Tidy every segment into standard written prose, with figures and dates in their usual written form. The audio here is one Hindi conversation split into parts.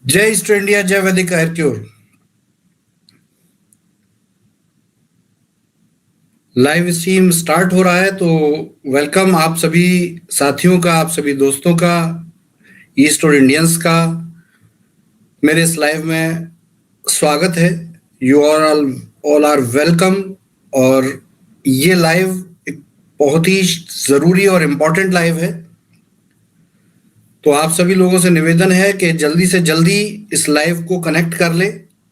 जय ईस्ट इंडिया, जय वैदिक आर्क्योर। लाइव स्ट्रीम स्टार्ट हो रहा है, तो वेलकम आप सभी साथियों का, आप सभी दोस्तों का, ईस्ट और इंडियंस का मेरे इस लाइव में स्वागत है। You are all are welcome. और ये लाइव एक बहुत ही ज़रूरी और इम्पोर्टेंट लाइव है, तो आप सभी लोगों से निवेदन है कि जल्दी से जल्दी इस लाइव को कनेक्ट कर ले।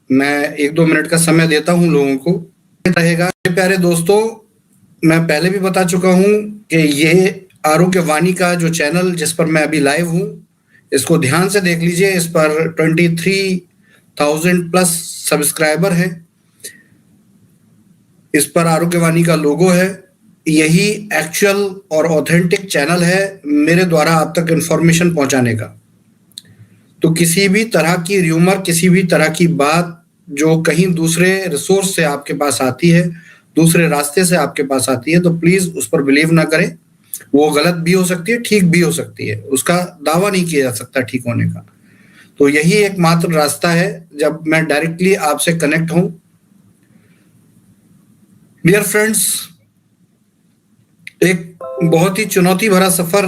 मैं 1-2 मिनट का समय देता हूं लोगों को रहेगा। मेरे प्यारे दोस्तों, मैं पहले भी बता चुका हूं कि ये आरोग्य वाणी का जो चैनल जिस पर मैं अभी लाइव हूं, इसको ध्यान से देख लीजिए। इस पर 23,000 प्लस सब्सक्राइबर है। इस पर आरोग्य वाणी का लोगो है। यही एक्चुअल और ऑथेंटिक चैनल है मेरे द्वारा आप तक इंफॉर्मेशन पहुंचाने का। तो किसी भी तरह की र्यूमर, किसी भी तरह की बात जो कहीं दूसरे रिसोर्स से आपके पास आती है, दूसरे रास्ते से आपके पास आती है, तो प्लीज उस पर बिलीव ना करें। वो गलत भी हो सकती है, ठीक भी हो सकती है, उसका दावा नहीं किया जा सकता ठीक होने का। तो यही एकमात्र रास्ता है जब मैं डायरेक्टली आपसे कनेक्ट हूं। डियर फ्रेंड्स, एक बहुत ही चुनौती भरा सफर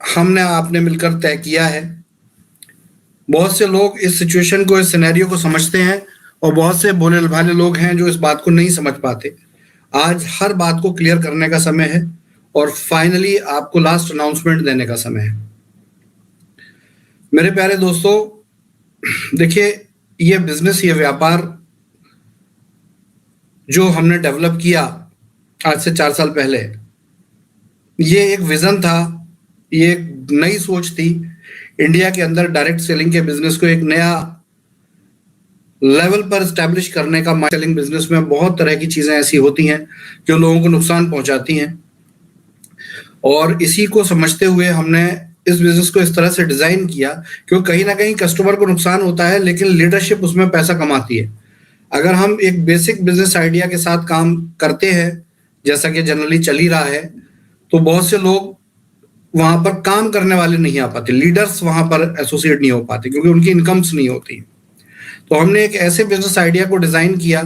हमने आपने मिलकर तय किया है। बहुत से लोग इस सिचुएशन को, इस सिनेरियो को समझते हैं, और बहुत से भोले भाले लोग हैं जो इस बात को नहीं समझ पाते। आज हर बात को क्लियर करने का समय है और फाइनली आपको लास्ट अनाउंसमेंट देने का समय है। मेरे प्यारे दोस्तों, देखिए, ये बिजनेस, ये व्यापार जो हमने डेवलप किया आज से 4 साल पहले, ये एक विजन था, ये एक नई सोच थी। इंडिया के अंदर डायरेक्ट सेलिंग के बिजनेस को एक नया लेवल पर स्टैब्लिश करने का। सेलिंग बिजनेस में बहुत तरह की चीजें ऐसी होती हैं जो लोगों को नुकसान पहुंचाती हैं, और इसी को समझते हुए हमने इस बिजनेस को इस तरह से डिजाइन किया क्योंकि कहीं ना कहीं कस्टमर को नुकसान होता है, लेकिन लीडरशिप उसमें पैसा कमाती है। अगर हम एक बेसिक बिजनेस आइडिया के साथ काम करते हैं, जैसा कि जनरली चल ही रहा है, तो बहुत से लोग वहां पर काम करने वाले नहीं आ पाते, लीडर्स वहां पर एसोसिएट नहीं हो पाते क्योंकि उनकी इनकम्स नहीं होती। तो हमने एक ऐसे बिजनेस आइडिया को डिजाइन किया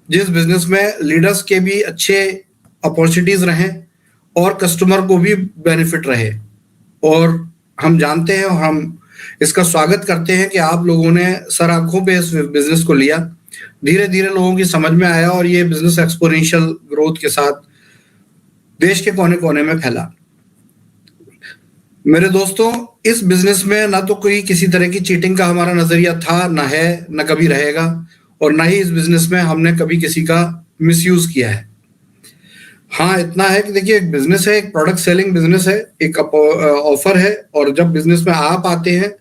जिस बिजनेस में लीडर्स के भी अच्छे अपॉर्चुनिटीज रहें और कस्टमर को भी बेनिफिट रहे। और हम जानते हैं और हम इसका स्वागत करते हैं कि आप लोगों ने सर आंखों पे इस बिजनेस को लिया। धीरे धीरे लोगों की समझ में आया और ये बिजनेस एक्सपोनेंशियल ग्रोथ के साथ देश के कोने कोने में फैला। मेरे दोस्तों, इस बिजनेस में ना तो कोई किसी तरह की चीटिंग का हमारा नजरिया था, ना है, ना कभी रहेगा, और ना ही इस बिजनेस में हमने कभी किसी का मिसयूज किया है। हाँ, इतना है कि देखिए, एक बिजनेस है, एक प्रोडक्ट सेलिंग बिजनेस है, एक ऑफर है, और जब बिजनेस में आप आते हैं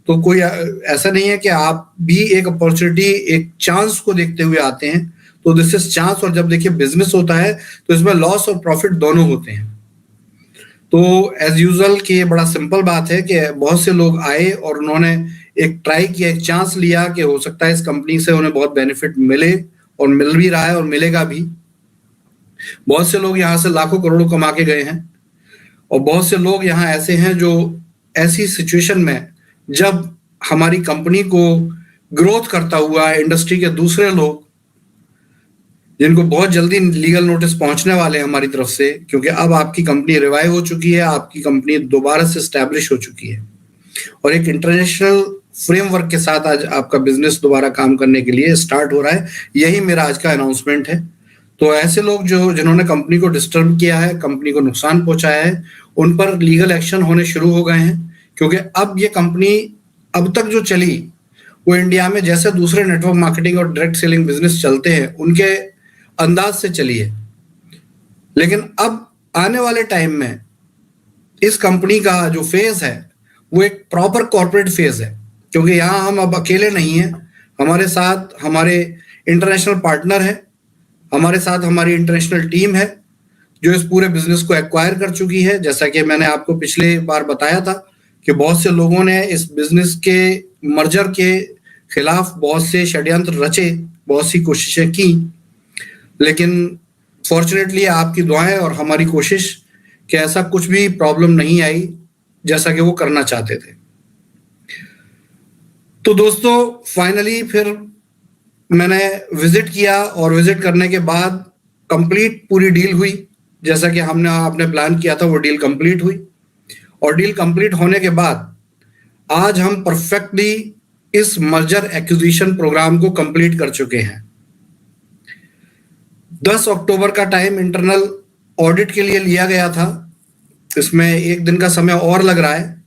तो कोई ऐसा नहीं है कि आप भी एक अपॉर्चुनिटी, एक चांस को देखते हुए आते हैं। तो दिस इज चांस। और जब देखिए बिजनेस होता है तो इसमें लॉस और प्रॉफिट दोनों होते हैं। तो एज यूजुअल कि ये बड़ा सिंपल बात है कि बहुत से लोग आए और उन्होंने एक ट्राई किया, एक चांस लिया कि हो सकता है इस कंपनी से उन्हें बहुत बेनिफिट मिले, और मिल भी रहा है और मिलेगा भी। बहुत से लोग यहाँ से लाखों करोड़ों कमा के गए हैं, और बहुत से लोग यहाँ ऐसे हैं जो ऐसी सिचुएशन में जब हमारी कंपनी को ग्रोथ करता हुआ इंडस्ट्री के दूसरे लोग, जिनको बहुत जल्दी लीगल नोटिस पहुंचने वाले हैं हमारी तरफ से, क्योंकि अब आपकी कंपनी रिवाइव हो चुकी है, आपकी कंपनी दोबारा से स्टैब्लिश हो चुकी है, और एक इंटरनेशनल फ्रेमवर्क के साथ आज आपका बिजनेस दोबारा काम करने के लिए स्टार्ट हो रहा है। यही मेरा आज का अनाउंसमेंट है। तो ऐसे लोग जो जिन्होंने कंपनी को डिस्टर्ब किया है, कंपनी को नुकसान पहुंचाया है, उन पर लीगल एक्शन होने शुरू हो गए हैं। क्योंकि अब ये कंपनी अब तक जो चली वो इंडिया में जैसे दूसरे नेटवर्क मार्केटिंग और डायरेक्ट सेलिंग बिजनेस चलते हैं उनके अंदाज से चली है। लेकिन अब आने वाले टाइम में इस कंपनी का जो फेज है वो एक प्रॉपर कॉर्पोरेट फेज है, क्योंकि यहाँ हम अब अकेले नहीं हैं। हमारे साथ हमारे इंटरनेशनल पार्टनर है, हमारे साथ हमारी इंटरनेशनल टीम है जो इस पूरे बिजनेस को एक्वायर कर चुकी है। जैसा कि मैंने आपको पिछले बार बताया था कि बहुत से लोगों ने इस बिजनेस के मर्जर के खिलाफ बहुत से षड्यंत्र रचे, बहुत सी कोशिशें की, लेकिन फॉर्चुनेटली आपकी दुआएं और हमारी कोशिश कि ऐसा कुछ भी प्रॉब्लम नहीं आई जैसा कि वो करना चाहते थे। तो दोस्तों फाइनली फिर मैंने विजिट किया और विजिट करने के बाद कंप्लीट पूरी डील हुई, जैसा कि हमने आपने प्लान किया था वो डील कंप्लीट हुई। और डील कंप्लीट होने के बाद आज हम परफेक्टली इस मर्जर एक्विजिशन प्रोग्राम को कंप्लीट कर चुके हैं। 10 अक्टूबर का टाइम इंटरनल ऑडिट के लिए लिया गया था, इसमें एक दिन का समय और लग रहा है।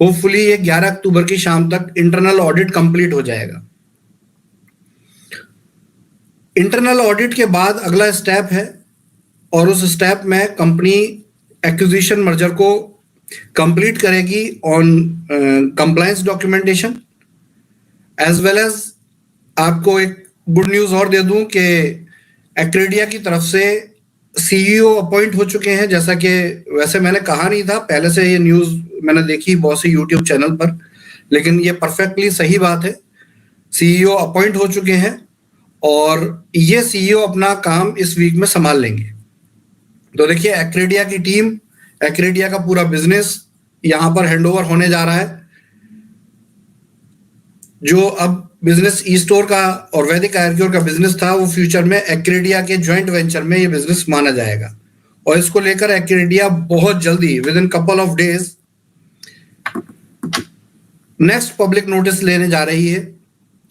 होपफुली ये 11 अक्टूबर की शाम तक इंटरनल ऑडिट कंप्लीट हो जाएगा। इंटरनल ऑडिट के बाद अगला स्टेप है, और उस स्टेप में कंपनी एक्विजिशन मर्जर को कंप्लीट करेगी on compliance documentation as well as. आपको एक गुड न्यूज और दे दूं कि एक्रेडिया की तरफ से सीईओ अपॉइंट हो चुके हैं, जैसा कि वैसे मैंने कहा नहीं था, पहले से ये न्यूज मैंने देखी बहुत से यूट्यूब चैनल पर, लेकिन ये परफेक्टली सही बात है। सीईओ अपॉइंट हो चुके हैं और ये सीईओ अपना काम इस वीक में संभाल लेंगे। तो देखिए एक्रेडिया की टीम, एक्रेडिया का पूरा बिजनेस यहां पर हैंडओवर होने जा रहा है। जो अब बिजनेस ई स्टोर का और वैदिक आयुर्वेद का बिजनेस था, वो फ्यूचर में एक्रेडिया के ज्वाइंट वेंचर में ये बिजनेस माना जाएगा। और इसको लेकर एक्रेडिया बहुत जल्दी with in couple of days next public notice लेने जा रही है।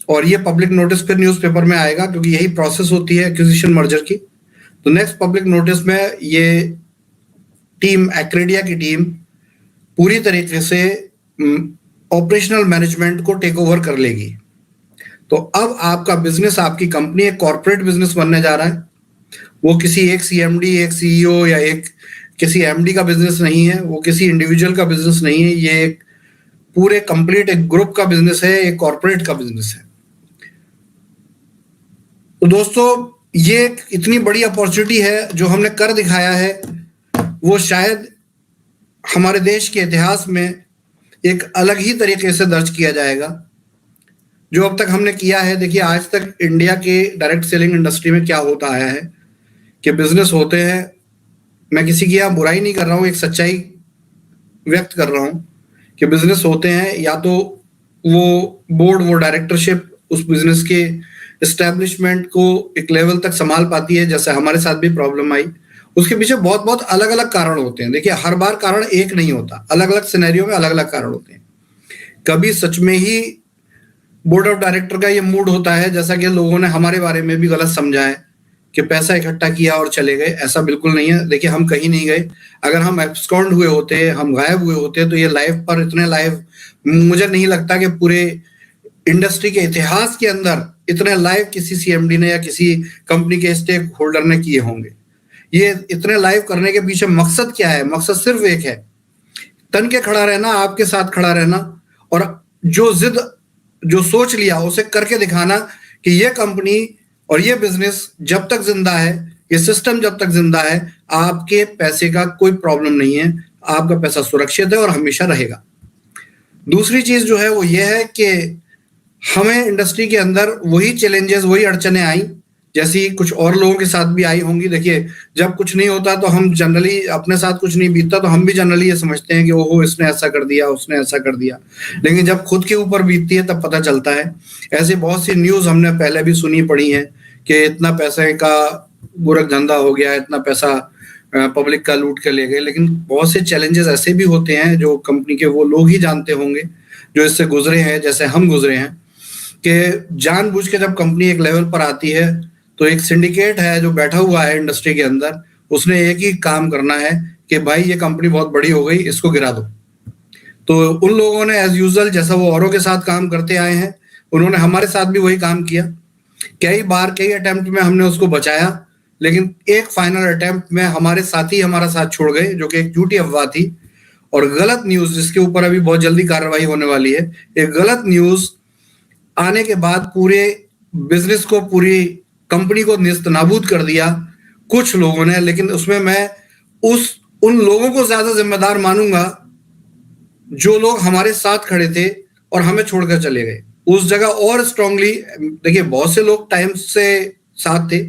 और ये पब्लिक नोटिस फिर न्यूज़पेपर में आएगा, क्योंकि यही प्रोसेस होती है एक्विजिशन मर्जर की। तो नेक्स्ट पब्लिक नोटिस में ये टीम, एक्रेडिया की टीम पूरी तरीके से ऑपरेशनल मैनेजमेंट को टेक ओवर कर लेगी। तो अब आपका बिजनेस, आपकी कंपनी एक कॉर्पोरेट बिजनेस बनने जा रहा है। वो किसी एक सीएमडी, एक सीईओ या एक किसी एमडी का बिजनेस नहीं है, वो किसी इंडिविजुअल का बिजनेस नहीं है, ये एक पूरे कंप्लीट एक ग्रुप का बिजनेस है, एक कॉर्पोरेट का बिजनेस है। तो दोस्तों ये एक इतनी बड़ी अपॉर्चुनिटी है जो हमने कर दिखाया है, वो शायद हमारे देश के इतिहास में एक अलग ही तरीके से दर्ज किया जाएगा जो अब तक हमने किया है। देखिए आज तक इंडिया के डायरेक्ट सेलिंग इंडस्ट्री में क्या होता आया है कि बिजनेस होते हैं, मैं किसी की यहाँ बुराई नहीं कर रहा हूँ, एक सच्चाई व्यक्त कर रहा हूँ कि बिजनेस होते हैं, या तो वो बोर्ड, वो डायरेक्टरशिप उस बिजनेस के एस्टेब्लिशमेंट को एक लेवल तक संभाल पाती है, जैसे हमारे साथ भी प्रॉब्लम आई। उसके पीछे बहुत बहुत अलग अलग कारण होते हैं। देखिए हर बार कारण एक नहीं होता, अलग अलग सिनेरियो में अलग अलग कारण होते हैं। कभी सच में ही बोर्ड ऑफ डायरेक्टर का ये मूड होता है, जैसा कि लोगों ने हमारे बारे में भी गलत समझा है कि पैसा इकट्ठा किया और चले गए। ऐसा बिल्कुल नहीं है। देखिए हम कहीं नहीं गए। अगर हम एब्सकॉन्ड हुए होते, हम गायब हुए होते, तो ये लाइव पर इतने लाइव मुझे नहीं लगता कि पूरे इंडस्ट्री के इतिहास के अंदर इतने लाइव किसी सीएमडी ने या किसी कंपनी के स्टेक होल्डर ने किए होंगे। ये इतने लाइव करने के पीछे मकसद क्या है? मकसद सिर्फ एक है, तन के खड़ा रहना, आपके साथ खड़ा रहना, और जो जिद, जो सोच लिया उसे करके दिखाना कि ये कंपनी और ये बिजनेस जब तक जिंदा है, ये सिस्टम जब तक जिंदा है, आपके पैसे का कोई प्रॉब्लम नहीं है, आपका पैसा सुरक्षित है और हमेशा रहेगा। दूसरी चीज जो है वो ये है कि हमें इंडस्ट्री के अंदर वही चैलेंजेस, वही अड़चने आई जैसी कुछ और लोगों के साथ भी आई होंगी। देखिए जब कुछ नहीं होता तो हम जनरली, अपने साथ कुछ नहीं बीतता तो हम भी जनरली ये समझते हैं कि ओहो इसने ऐसा कर दिया, उसने ऐसा कर दिया। लेकिन जब खुद के ऊपर बीतती है तब पता चलता है। ऐसे बहुत सी न्यूज हमने पहले भी सुनी पड़ी है कि इतना पैसे का गोरख धंधा हो गया, इतना पैसा पब्लिक का लूट के ले गए। लेकिन बहुत से चैलेंजेस ऐसे भी होते हैं जो कंपनी के वो लोग ही जानते होंगे जो इससे गुजरे हैं, जैसे हम गुजरे हैं, कि जानबूझ के जब कंपनी एक लेवल पर आती है तो एक सिंडिकेट है जो बैठा हुआ है इंडस्ट्री के अंदर, उसने एक ही काम करना है कि भाई ये कंपनी बहुत बड़ी हो गई, इसको गिरा दो। तो उन लोगों ने एज यूजुअल, जैसा वो औरों के साथ काम करते आए हैं, उन्होंने हमारे साथ भी वही काम किया। कई बार, कई अटेम्प्ट में हमने उसको बचाया, लेकिन एक फाइनल अटेम्प्ट में हमारे साथी हमारा साथ छोड़ गए, जो कि एक झूठी अफवाह थी और गलत न्यूज, जिसके ऊपर अभी बहुत जल्दी कार्रवाई होने वाली है। एक गलत न्यूज आने के बाद पूरे बिजनेस को, पूरी कंपनी को निस्त नाबूद कर दिया कुछ लोगों ने। लेकिन उसमें मैं उन लोगों को ज्यादा जिम्मेदार मानूंगा जो लोग हमारे साथ खड़े थे और हमें छोड़कर चले गए उस जगह। और स्ट्रांगली, देखिए बहुत से लोग टाइम से साथ थे,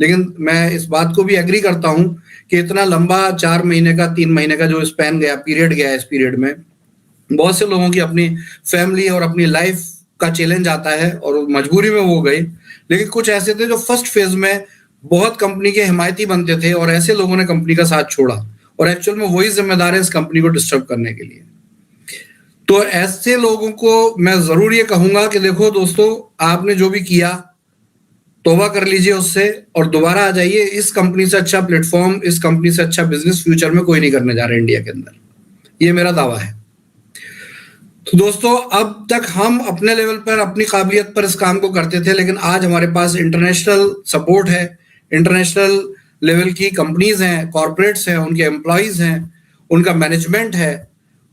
लेकिन मैं इस बात को भी एग्री करता हूं कि इतना लंबा 4 महीने का, 3 महीने का जो स्पैन गया, पीरियड गया, इस पीरियड में बहुत से लोगों की अपनी फैमिली और अपनी लाइफ का चैलेंज आता है और मजबूरी में वो गए। लेकिन कुछ ऐसे थे जो फर्स्ट फेज में बहुत कंपनी के हिमायती बनते थे और ऐसे लोगों ने कंपनी का साथ छोड़ा और एक्चुअल में वही जिम्मेदार है इस कंपनी को डिस्टर्ब करने के लिए। तो ऐसे लोगों को मैं जरूर ये कहूंगा कि देखो दोस्तों, आपने जो भी किया तौबा कर लीजिए उससे और दोबारा आ जाइए। इस कंपनी से अच्छा प्लेटफॉर्म, इस कंपनी से अच्छा बिजनेस फ्यूचर में कोई नहीं करने जा रहा है इंडिया के अंदर, ये मेरा दावा है। तो दोस्तों, अब तक हम अपने लेवल पर अपनी काबिलियत पर इस काम को करते थे, लेकिन आज हमारे पास इंटरनेशनल सपोर्ट है, इंटरनेशनल लेवल की कंपनीज हैं, कॉर्पोरेट्स हैं, उनके एम्प्लॉयज हैं, उनका मैनेजमेंट है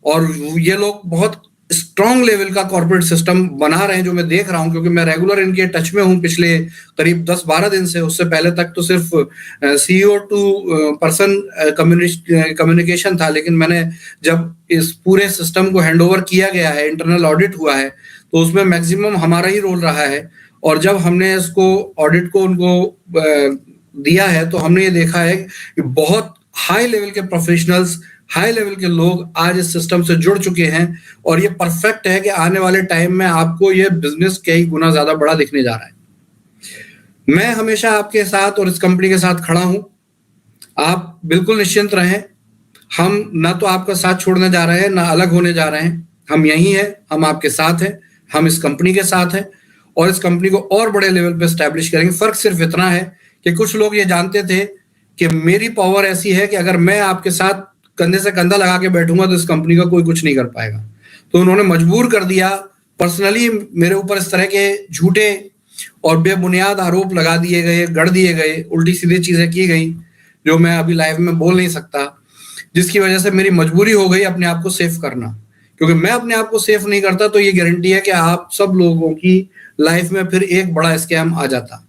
और ये लोग बहुत स्ट्रॉन्ग लेवल का कॉर्पोरेट सिस्टम बना रहे हैं, जो मैं देख रहा हूं क्योंकि मैं रेगुलर इनके टच में हूं पिछले करीब 10-12 दिन से। उससे पहले तक तो सिर्फ CEO टू पर्सन कम्युनिकेशन था, लेकिन मैंने जब इस पूरे सिस्टम को हैंडओवर किया गया है, इंटरनल ऑडिट हुआ है, तो उसमें मैक्सिमम हमारा ही रोल रहा है। और जब हमने इसको ऑडिट को उनको दिया है तो हमने ये देखा है कि बहुत हाई लेवल के प्रोफेशनल्स, हाई लेवल के लोग आज इस सिस्टम से जुड़ चुके हैं और ये परफेक्ट है कि आने वाले टाइम में आपको ये बिजनेस कई गुना ज्यादा बड़ा दिखने जा रहा है। मैं हमेशा आपके साथ और इस कंपनी के साथ खड़ा हूं, आप बिल्कुल निश्चिंत रहें। हम ना तो आपका साथ छोड़ने जा रहे हैं, ना अलग होने जा रहे हैं। हम यही हैं, हम आपके साथ हैं, हम इस कंपनी के साथ हैं और इस कंपनी को और बड़े लेवल पे एस्टैब्लिश करेंगे। फर्क सिर्फ इतना है कि कुछ लोग ये जानते थे कि मेरी पावर ऐसी है कि अगर मैं आपके साथ कंधे से कंधा लगा के बैठूंगा तो इस कंपनी का कोई कुछ नहीं कर पाएगा। तो उन्होंने मजबूर कर दिया, पर्सनली मेरे ऊपर इस तरह के झूठे और बेबुनियाद आरोप लगा दिए गए, गढ़ दिए गए, उल्टी सीधी चीजें की गई जो मैं अभी लाइव में बोल नहीं सकता, जिसकी वजह से मेरी मजबूरी हो गई अपने आप को सेफ करना। क्योंकि मैं अपने आप को सेफ नहीं करता तो ये गारंटी है कि आप सब लोगों की लाइफ में फिर एक बड़ा स्कैम आ जाता,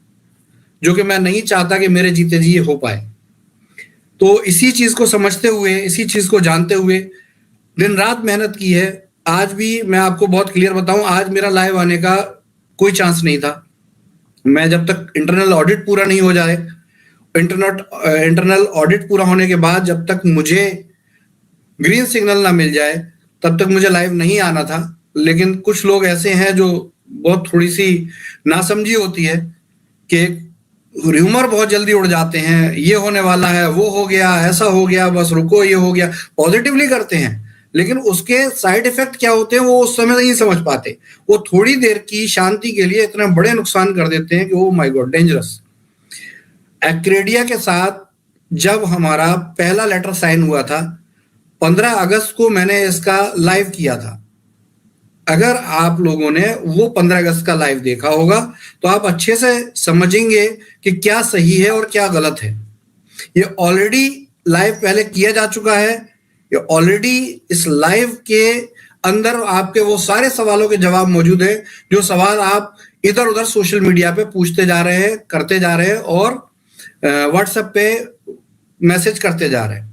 जो कि मैं नहीं चाहता कि मेरे जीते जी ये हो पाए। तो इसी चीज को समझते हुए, इसी चीज को जानते हुए दिन रात मेहनत की है। आज भी मैं आपको बहुत क्लियर बताऊं, आज मेरा लाइव आने का कोई चांस नहीं था। मैं जब तक इंटरनल ऑडिट पूरा नहीं हो जाए, इंटरनल ऑडिट पूरा होने के बाद जब तक मुझे ग्रीन सिग्नल ना मिल जाए तब तक मुझे लाइव नहीं आना था। लेकिन कुछ लोग ऐसे हैं जो बहुत थोड़ी सी नासमझी होती है कि र्यूमर बहुत जल्दी उड़ जाते हैं, ये होने वाला है, वो हो गया, ऐसा हो गया, बस रुको, ये हो गया, पॉजिटिवली करते हैं, लेकिन उसके साइड इफेक्ट क्या होते हैं वो उस समय नहीं समझ पाते। वो थोड़ी देर की शांति के लिए इतने बड़े नुकसान कर देते हैं कि ओ माय गॉड, डेंजरस। एक्रेडिया के साथ जब हमारा पहला लेटर साइन हुआ था 15 अगस्त को, मैंने इसका लाइव किया था। अगर आप लोगों ने वो 15 अगस्त का लाइव देखा होगा तो आप अच्छे से समझेंगे कि क्या सही है और क्या गलत है। ये ऑलरेडी लाइव पहले किया जा चुका है। ये ऑलरेडी इस लाइव के अंदर आपके वो सारे सवालों के जवाब मौजूद हैं जो सवाल आप इधर उधर सोशल मीडिया पे पूछते जा रहे हैं, करते जा रहे हैं और व्हाट्सएप पे मैसेज करते जा रहे हैं।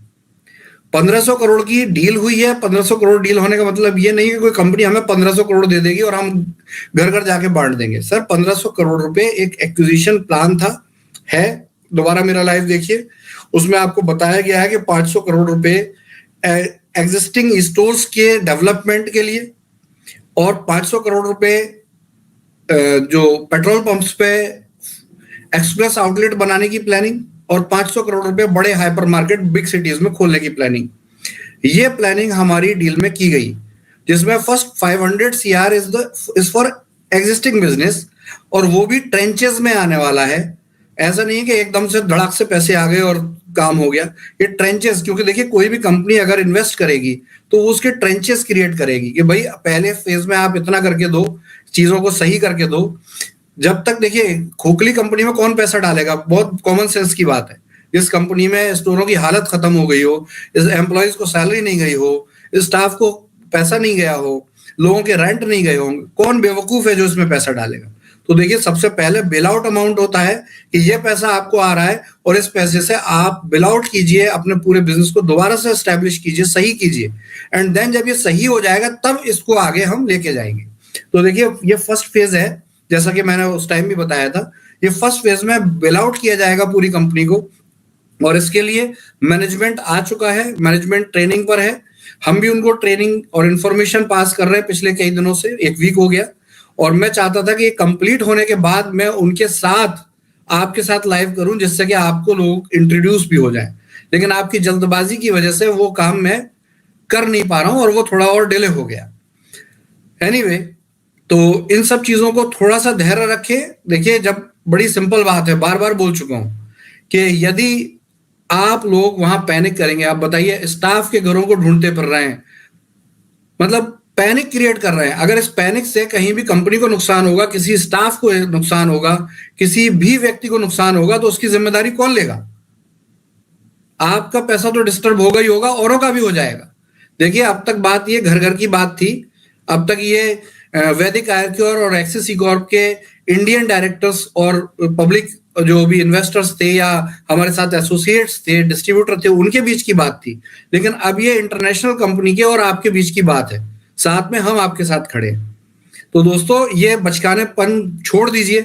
1500 करोड़ की डील हुई है। 1500 करोड़ डील होने का मतलब ये नहीं कि कोई कंपनी हमें 1500 करोड़ दे देगी और हम घर घर जाके बांट देंगे। सर, 1500 करोड़ रुपए एक एक्विजिशन प्लान था, है। दोबारा मेरा लाइव देखिए, उसमें आपको बताया गया है कि 500 करोड़ रुपए एग्जिस्टिंग स्टोर्स के डेवलपमेंट के लिए और 500 करोड़ रुपए जो पेट्रोल पंप्स पे एक्सप्रेस आउटलेट बनाने की प्लानिंग और 500 करोड़ रुपए बड़े हाइपर मार्केट बिग सिटीज में खोलने की प्लानिंग। ये प्लानिंग हमारी डील में की गई, जिसमें first 500 CR is for existing business और वो भी ट्रेंचेस में आने वाला है। ऐसा नहीं कि एकदम से धड़ाक से पैसे आ गए और काम हो गया। ये ट्रेंचेस, क्योंकि देखिए कोई भी कंपनी अगर इन्वेस्ट करेगी तो वो उसके ट्रेंचेस क्रिएट करेगी कि भाई पहले फेज में आप इतना करके दो, चीजों को सही करके दो। जब तक देखिए खोखली कंपनी में कौन पैसा डालेगा, बहुत कॉमन सेंस की बात है। जिस कंपनी में स्टोरों की हालत खत्म हो गई हो, इस एम्प्लॉयज को सैलरी नहीं गई हो, इस स्टाफ को पैसा नहीं गया हो, लोगों के रेंट नहीं गए होंगे, कौन बेवकूफ है जो इसमें पैसा डालेगा। तो देखिए सबसे पहले बिल आउट अमाउंट होता है कि ये पैसा आपको आ रहा है और इस पैसे से आप बिल आउट कीजिए, अपने पूरे बिजनेस को दोबारा से एस्टेब्लिश कीजिए, सही कीजिए। एंड देन जब ये सही हो जाएगा तब इसको आगे हम लेके जाएंगे। तो देखिए ये फर्स्ट फेज है, जैसा कि मैंने उस टाइम भी बताया था। ये फर्स्ट फेज में बिल आउट किया जाएगा पूरी कंपनी को और इसके लिए मैनेजमेंट आ चुका है, मैनेजमेंट ट्रेनिंग पर है। हम भी उनको ट्रेनिंग और इंफॉर्मेशन पास कर रहे हैं पिछले कई दिनों से, 1 वीक हो गया। और मैं चाहता था कि ये कंप्लीट होने के बाद मैं उनके साथ आपके साथ लाइव करूं, जिससे कि आपको लोग इंट्रोड्यूस भी हो जाए, लेकिन आपकी जल्दबाजी की वजह से वो काम मैं कर नहीं पा रहा हूं और वो थोड़ा और डिले हो गया। एनीवे, तो इन सब चीजों को थोड़ा सा धैर्य रखें। देखिए, जब बड़ी सिंपल बात है, बार बार बोल चुका हूं कि यदि आप लोग वहां पैनिक करेंगे, आप बताइए स्टाफ के घरों को ढूंढते फिर रहे हैं, मतलब पैनिक क्रिएट कर रहे हैं। अगर इस पैनिक से कहीं भी कंपनी को नुकसान होगा, किसी स्टाफ को नुकसान होगा, किसी भी व्यक्ति को नुकसान होगा, तो उसकी जिम्मेदारी कौन लेगा? आपका पैसा तो डिस्टर्ब होगा ही होगा, औरों का भी हो जाएगा। देखिए, अब तक बात ये घर घर की बात थी। अब तक ये वैदिक आयरक्योर और एक्सिस कॉर्प के इंडियन डायरेक्टर्स और पब्लिक जो भी इन्वेस्टर्स थे या हमारे साथ एसोसिएट्स थे, डिस्ट्रीब्यूटर थे, उनके बीच की बात थी। लेकिन अब ये इंटरनेशनल कंपनी के और आपके बीच की बात है, साथ में हम आपके साथ खड़े हैं। तो दोस्तों, ये बचकानेपन छोड़ दीजिए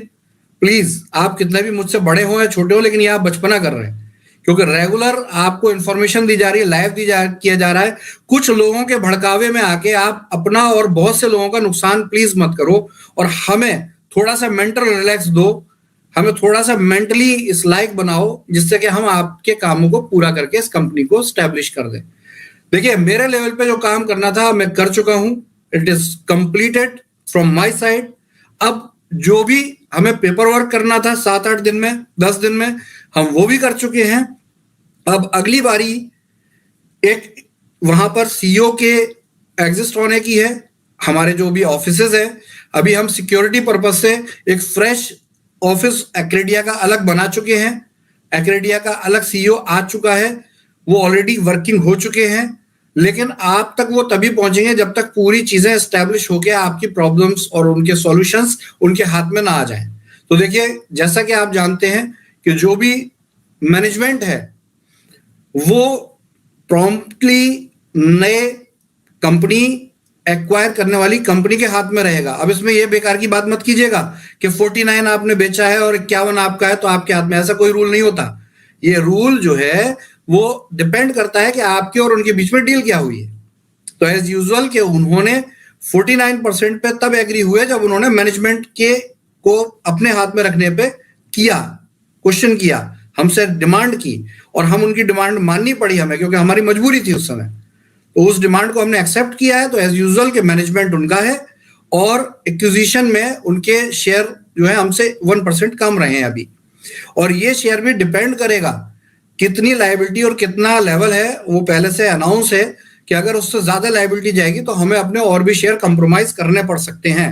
प्लीज। आप कितने भी मुझसे बड़े हो या छोटे हो, लेकिन ये आप बचपना कर रहे हैं, क्योंकि रेगुलर आपको इंफॉर्मेशन दी जा रही है, लाइव किया जा रहा है। कुछ लोगों के भड़कावे में आके आप अपना और बहुत से लोगों का नुकसान प्लीज मत करो, और हमें थोड़ा सा मेंटल रिलैक्स दो, हमें थोड़ा सा मेंटली इस लायक बनाओ, जिससे कि हम आपके कामों को पूरा करके इस कंपनी को स्टैब्लिश कर दें। देखिए, मेरे लेवल पे जो काम करना था मैं कर चुका हूं, it is completed from my side. अब जो भी हमें पेपर वर्क करना था 7-8 दिन में, 10 दिन में, हम वो भी कर चुके हैं। अब अगली बारी एक वहां पर सीईओ के एग्जिस्ट होने की है। हमारे जो भी ऑफिसेज है, अभी हम सिक्योरिटी पर्पज से एक फ्रेश ऑफिस एक्रेडिया का अलग बना चुके हैं। एक्रेडिया का अलग सीईओ आ चुका है, वो ऑलरेडी वर्किंग हो चुके हैं। लेकिन आप तक वो तभी पहुंचेंगे जब तक पूरी चीजें एस्टेब्लिश होकर आपकी प्रॉब्लम्स और उनके सॉल्यूशंस उनके हाथ में ना आ जाएं। तो देखिए, जैसा कि आप जानते हैं कि जो भी मैनेजमेंट है वो प्रॉम्प्टली नए कंपनी एक्वायर करने वाली कंपनी के हाथ में रहेगा। अब इसमें यह बेकार की बात मत कीजिएगा कि 49 आपने बेचा है और 51 आपका है तो आपके हाथ में, ऐसा कोई रूल नहीं होता। ये रूल जो है वो डिपेंड करता है कि आपके और उनके बीच में डील क्या हुई है। तो एज यूजुअल के उन्होंने 49% पे तब एग्री हुए जब उन्होंने मैनेजमेंट के को अपने हाथ में रखने पे किया, क्वेश्चन किया, हमसे डिमांड की, और हम उनकी डिमांड माननी पड़ी हमें, क्योंकि हमारी मजबूरी थी उस समय। तो उस डिमांड को हमने एक्सेप्ट किया है। तो एज यूजुअल के मैनेजमेंट उनका है, और एक्विजिशन में उनके शेयर जो है हमसे 1% कम रहे हैं अभी। और ये शेयर भी डिपेंड करेगा कितनी लायबिलिटी और कितना लेवल है, वो पहले से अनाउंस है कि अगर उससे ज्यादा लायबिलिटी जाएगी तो हमें अपने और भी शेयर कंप्रोमाइज करने पड़ सकते हैं।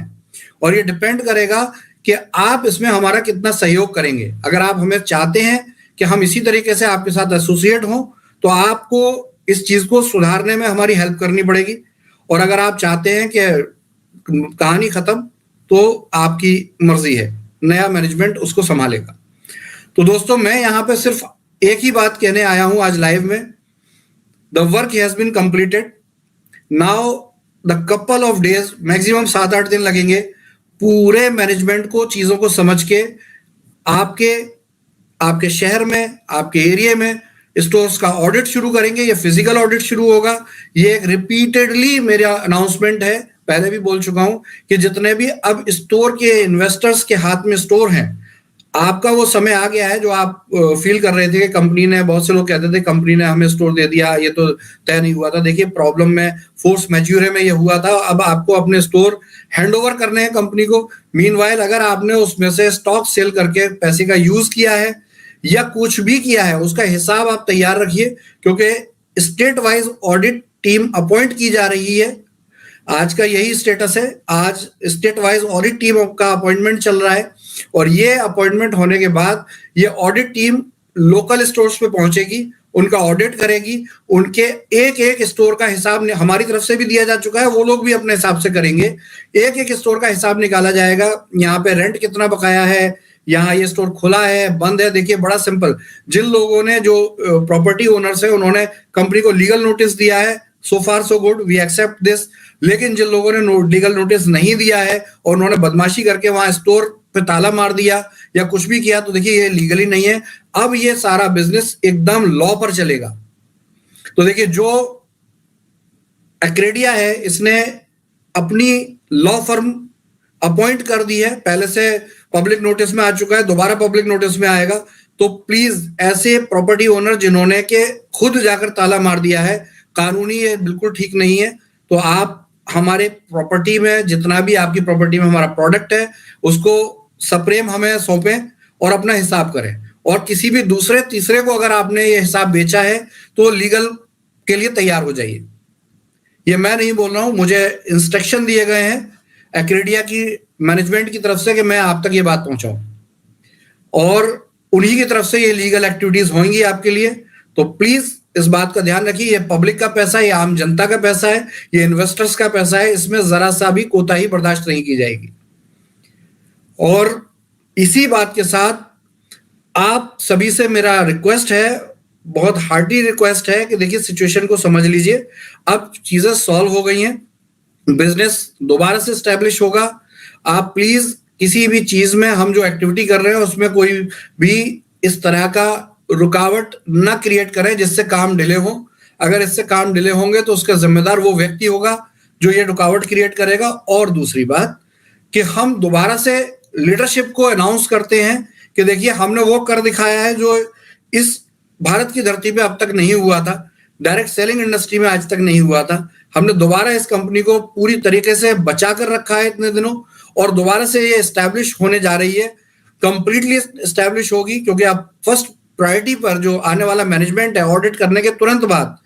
और ये डिपेंड करेगा कि आप इसमें हमारा कितना सहयोग करेंगे। अगर आप हमें चाहते हैं कि हम इसी तरीके से आपके साथ एसोसिएट हों, तो आपको इस चीज को सुधारने में हमारी हेल्प करनी पड़ेगी। और अगर आप चाहते हैं कि कहानी खत्म, तो आपकी मर्जी है, नया मैनेजमेंट उसको संभालेगा। तो दोस्तों, मैं यहां पे सिर्फ एक ही बात कहने आया हूं आज लाइव में। The work has been completed now. The couple of days, maximum 7-8 दिन लगेंगे पूरे मैनेजमेंट को, चीजों को समझ के आपके शहर में, आपके एरिया में स्टोर्स का ऑडिट शुरू करेंगे। ये फिजिकल ऑडिट शुरू होगा। ये एक रिपीटेडली मेरा अनाउंसमेंट है, पहले भी बोल चुका हूं कि जितने भी अब स्टोर के इन्वेस्टर्स के हाथ में स्टोर हैं, आपका वो समय आ गया है जो आप फील कर रहे थे कि कंपनी ने, बहुत से लोग कहते थे कंपनी ने हमें स्टोर दे दिया, ये तो तय नहीं हुआ था। देखिए, प्रॉब्लम में फोर्स मैज्योरे में ये हुआ था। अब आपको अपने स्टोर हैंडओवर करने हैं कंपनी को। मीनवाइल अगर आपने उसमें से स्टॉक सेल करके पैसे का यूज किया है या कुछ भी किया है, उसका हिसाब आप तैयार रखिए, क्योंकि state wise audit team appoint की जा रही है। आज का यही स्टेटस है, आज स्टेट वाइज ऑडिट टीम का अपॉइंटमेंट चल रहा है, और ये अपॉइंटमेंट होने के बाद ये ऑडिट टीम लोकल स्टोर्स पे पहुंचेगी, उनका ऑडिट करेगी। उनके एक एक स्टोर का हिसाब हमारी तरफ से भी दिया जा चुका है, वो लोग भी अपने हिसाब से करेंगे। एक एक स्टोर का हिसाब निकाला जाएगा। यहाँ पे रेंट कितना बकाया है, यहाँ ये स्टोर खुला है, बंद है। देखिए, बड़ा सिंपल, जिन लोगों ने, जो प्रॉपर्टी ओनर्स है, उन्होंने कंपनी को लीगल नोटिस दिया है, so far so good, we accept this. लेकिन जिन लोगों ने लीगल नोटिस नहीं दिया है और उन्होंने बदमाशी करके वहां स्टोर पे ताला मार दिया या कुछ भी किया, तो देखिए ये लीगली नहीं है। अब ये सारा बिजनेस एकदम लॉ पर चलेगा। तो देखिए, जो एक्रेडिया है, इसने अपनी लॉ फर्म अपॉइंट कर दी है, पहले से पब्लिक नोटिस में आ चुका है, दोबारा पब्लिक नोटिस में आएगा। तो प्लीज ऐसे प्रॉपर्टी ओनर जिन्होंने के खुद जाकर ताला मार दिया है, कानूनी ये बिल्कुल ठीक नहीं है। तो आप हमारे प्रॉपर्टी में जितना भी आपकी प्रॉपर्टी में हमारा प्रोडक्ट है उसको सप्रेम हमें सौंपें और अपना हिसाब करें। और किसी भी दूसरे तीसरे को अगर आपने ये हिसाब बेचा है तो लीगल के लिए तैयार हो जाइए। ये मैं नहीं बोल रहा हूं, मुझे इंस्ट्रक्शन दिए गए हैं एक्रेडिया की मैनेजमेंट की तरफ से कि मैं आप तक ये बात पहुंचाऊं, और उन्हीं की तरफ से ये लीगल एक्टिविटीज होंगी आपके लिए। तो प्लीज इस बात का ध्यान रखिए, ये पब्लिक का पैसा है, ये आम जनता का पैसा है, ये इन्वेस्टर्स का पैसा है, इसमें जरा सा भी कोताही बर्दाश्त नहीं की जाएगी। और इसी बात के साथ आप सभी से मेरा रिक्वेस्ट है, बहुत हार्टी रिक्वेस्ट है कि देखिए सिचुएशन को समझ लीजिए। अब चीजें सॉल्व हो गई हैं, बिजनेस दोबारा से स्टैब्लिश होगा। आप प्लीज किसी भी चीज में हम जो एक्टिविटी कर रहे हैं उसमें कोई भी इस तरह का रुकावट ना क्रिएट करें जिससे काम डिले हो। अगर इससे काम डिले होंगे तो उसका जिम्मेदार वो व्यक्ति होगा जो ये रुकावट क्रिएट करेगा। और दूसरी बात कि हम दोबारा से लीडरशिप को अनाउंस करते हैं कि देखिए हमने वो कर दिखाया है जो इस भारत की धरती पे अब तक नहीं हुआ था, डायरेक्ट सेलिंग इंडस्ट्री में आज तक नहीं हुआ था। हमने दोबारा इस कंपनी को पूरी तरीके से बचा कर रखा है इतने दिनों, और दोबारा से ये एस्टैब्लिश होने जा रही है, कंप्लीटली एस्टैब्लिश होगी। क्योंकि अब फर्स्ट प्रायोरिटी पर जो आने वाला मैनेजमेंट है, ऑडिट करने के तुरंत बाद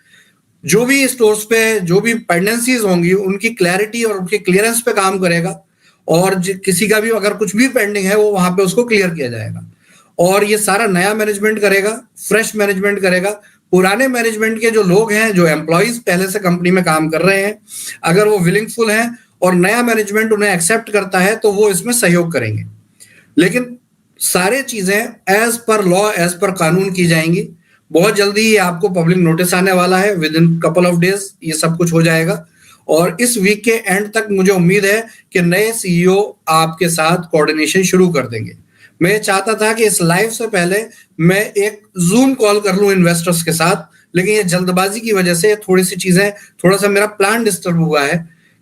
जो भी स्टोर्स पे जो भी पेंडेंसीज होंगी उनकी क्लैरिटी और उनके क्लियरेंस पे काम करेगा, और किसी का भी अगर कुछ भी पेंडिंग है वो वहां पे उसको क्लियर किया जाएगा। और ये सारा नया मैनेजमेंट करेगा, फ्रेश मैनेजमेंट करेगा। पुराने मैनेजमेंट के जो लोग हैं, जो एम्प्लॉइज पहले से कंपनी में काम कर रहे हैं, अगर वो विलिंगफुल हैं और नया मैनेजमेंट उन्हें एक्सेप्ट करता है तो वो इसमें सहयोग करेंगे। लेकिन सारे चीजें as per law, as per कानून की जाएंगी। बहुत जल्दी ये आपको पब्लिक नोटिस आने वाला है, with in couple of days ये सब कुछ हो जाएगा। और इस वीक के एंड तक मुझे उम्मीद है कि नए सीईओ आपके साथ कोऑर्डिनेशन शुरू कर देंगे। मैं चाहता था कि इस लाइव से पहले मैं एक जूम कॉल कर लूं इन्वेस्टर्स के साथ, लेकिन ये जल्दबाजी की वजह से थोड़ी सी चीजें, थोड़ा सा मेरा प्लान डिस्टर्ब हुआ है।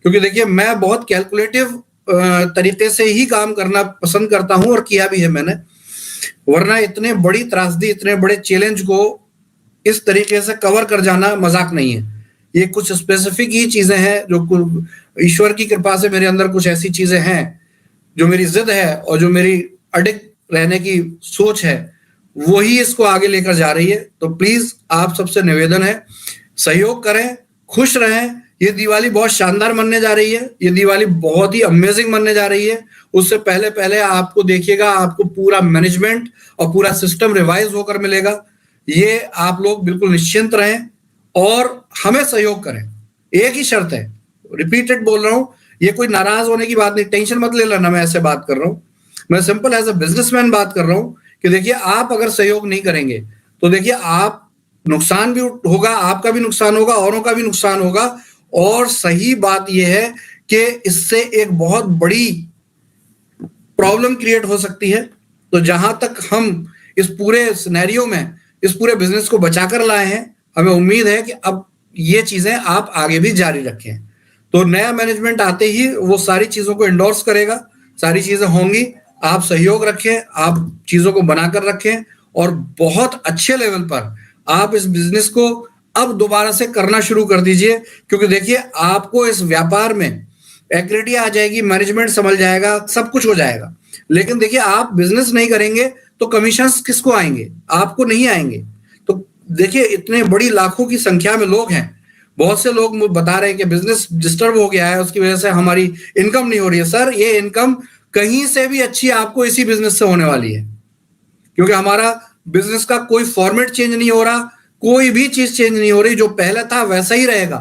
क्योंकि देखिए मैं बहुत कैलकुलेटिव तरीके से ही काम करना पसंद करता हूं, और किया भी है मैंने। वरना इतने बड़ी त्रासदी, इतने बड़े चैलेंज को इस तरीके से कवर कर जाना मजाक नहीं है। ये कुछ स्पेसिफिक ही चीजें हैं जो ईश्वर की कृपा से मेरे अंदर कुछ ऐसी चीजें हैं जो मेरी जिद है और जो मेरी अडिक्ट रहने की सोच है, वही इसको आगे लेकर जा रही है। तो प्लीज आप सबसे निवेदन है, सहयोग करें, खुश रहें। ये दिवाली बहुत शानदार मनने जा रही है, ये दिवाली बहुत ही अमेजिंग मनने जा रही है। उससे पहले पहले आपको देखिएगा, आपको पूरा मैनेजमेंट और पूरा सिस्टम रिवाइज होकर मिलेगा। ये आप लोग बिल्कुल निश्चिंत रहें और हमें सहयोग करें। एक ही शर्त है, रिपीटेड बोल रहा हूं, ये कोई नाराज होने की बात नहीं, टेंशन मत ले लेना मैं ऐसे बात कर रहा हूं। मैं सिंपल एज अ बिजनेसमैन बात कर रहा हूं कि देखिए आप अगर सहयोग नहीं करेंगे तो देखिए आप नुकसान भी होगा, आपका भी नुकसान होगा, औरों का भी नुकसान होगा। और सही बात यह है कि इससे एक बहुत बड़ी प्रॉब्लम क्रिएट हो सकती है। तो जहां तक हम इस पूरे सिनेरियो में इस पूरे बिजनेस को बचाकर लाए हैं, हमें उम्मीद है कि अब ये चीजें आप आगे भी जारी रखें। तो नया मैनेजमेंट आते ही वो सारी चीजों को इंडोर्स करेगा, सारी चीजें होंगी। आप सहयोग रखें, आप चीजों को बनाकर रखें, और बहुत अच्छे लेवल पर आप इस बिजनेस को अब दोबारा से करना शुरू कर दीजिए। क्योंकि देखिए आपको इस व्यापार में एक्रेडिया आ जाएगी, मैनेजमेंट संभल जाएगा, सब कुछ हो जाएगा। लेकिन देखिए आप बिजनेस नहीं करेंगे तो कमीशंस किसको आएंगे? आपको नहीं आएंगे। तो देखिए इतने बड़ी लाखों की संख्या में लोग हैं, बहुत से लोग बता रहे हैं कि बिजनेस डिस्टर्ब हो गया है, उसकी वजह से हमारी इनकम नहीं हो रही है। सर, ये इनकम कहीं से भी अच्छी आपको इसी बिजनेस से होने वाली है, क्योंकि हमारा बिजनेस का कोई फॉर्मेट चेंज नहीं हो रहा, कोई भी चीज चेंज नहीं हो रही, जो पहले था वैसा ही रहेगा।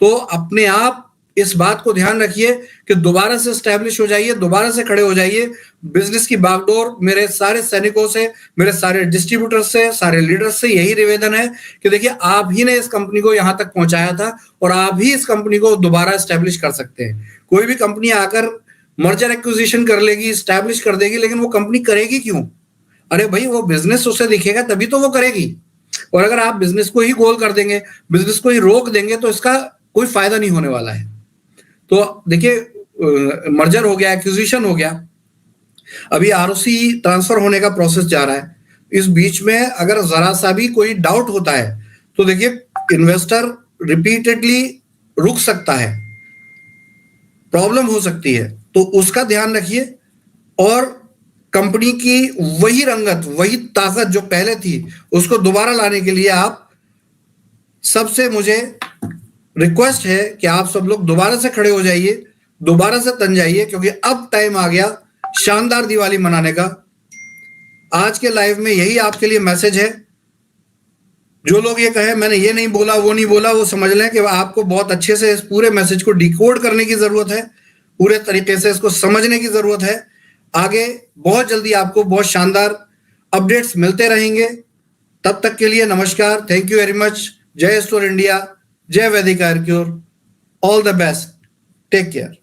तो अपने आप इस बात को ध्यान रखिए कि दोबारा से स्टैब्लिश हो जाइए, दोबारा से खड़े हो जाइए। बिजनेस की बागडोर मेरे सारे सैनिकों से, मेरे सारे डिस्ट्रीब्यूटर से, सारे लीडर्स से यही निवेदन है कि देखिए आप ही ने इस कंपनी को यहां तक पहुंचाया था और आप ही इस कंपनी को दोबारा स्टैब्लिश कर सकते हैं। कोई भी कंपनी आकर मर्जर एक्विजिशन कर लेगी, स्टैब्लिश कर देगी, लेकिन वो कंपनी करेगी क्यों? अरे भाई, वो बिजनेस उसे दिखेगा तभी तो वो करेगी। और अगर आप बिजनेस को ही गोल कर देंगे, बिजनेस को ही रोक देंगे, तो इसका कोई फायदा नहीं होने वाला है। तो देखिए मर्जर हो गया, एक्विजिशन हो गया, अभी आरओसी ट्रांसफर होने का प्रोसेस जा रहा है। इस बीच में अगर जरा सा भी कोई डाउट होता है तो देखिए इन्वेस्टर रिपीटेडली रुक सकता है, प्रॉब्लम हो सकती है, तो उसका ध्यान रखिए। और कंपनी की वही रंगत, वही ताकत जो पहले थी, उसको दोबारा लाने के लिए आप सबसे मुझे रिक्वेस्ट है कि आप सब लोग दोबारा से खड़े हो जाइए, दोबारा से तन जाइए, क्योंकि अब टाइम आ गया शानदार दिवाली मनाने का। आज के लाइव में यही आपके लिए मैसेज है। जो लोग ये कहे मैंने ये नहीं बोला, वो नहीं बोला, वो समझ लें कि आपको बहुत अच्छे से इस पूरे मैसेज को डिकोड करने की जरूरत है, पूरे तरीके से इसको समझने की जरूरत है। आगे बहुत जल्दी आपको बहुत शानदार अपडेट्स मिलते रहेंगे। तब तक के लिए नमस्कार, थैंक यू वेरी मच। जय स्टोर इंडिया, जय Vaidic Ayurcure, all the best, take care.